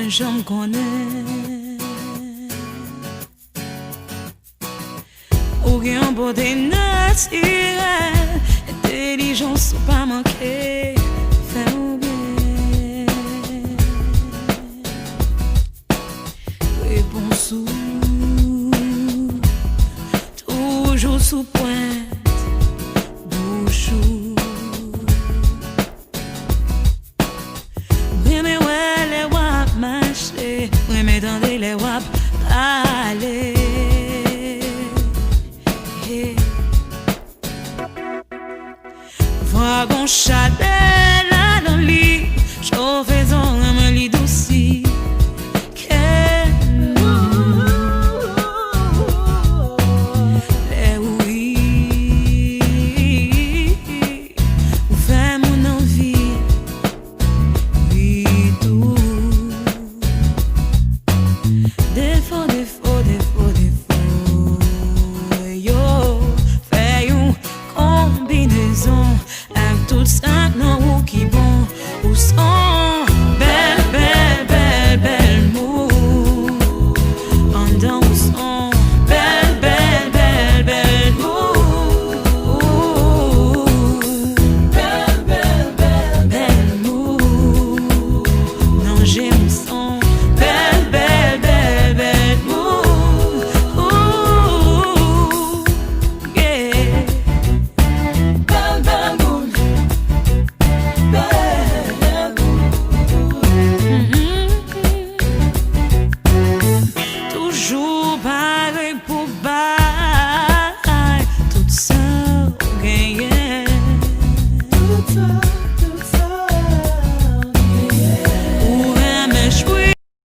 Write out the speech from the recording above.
je me connais. Ou bien beauté naturelle, intelligence ou pas manquer, fait ou bien. Réponse ou toujours sous pointe, bouchou. Oui, mais ouais, les wap marcher, oui, mais dans les wap aller. Wagon chalet là dans le lit, chauffez-en me lit douci. Les oui, ou fait mon envie, oui tout. Défaut, défaut, défaut, défaut, yo, fait une combinaison. Tout ça non ou qui bon ou son belle belle belle belle mou pendant ou son belle belle belle belle mou belle belle belle belle mou non j'ai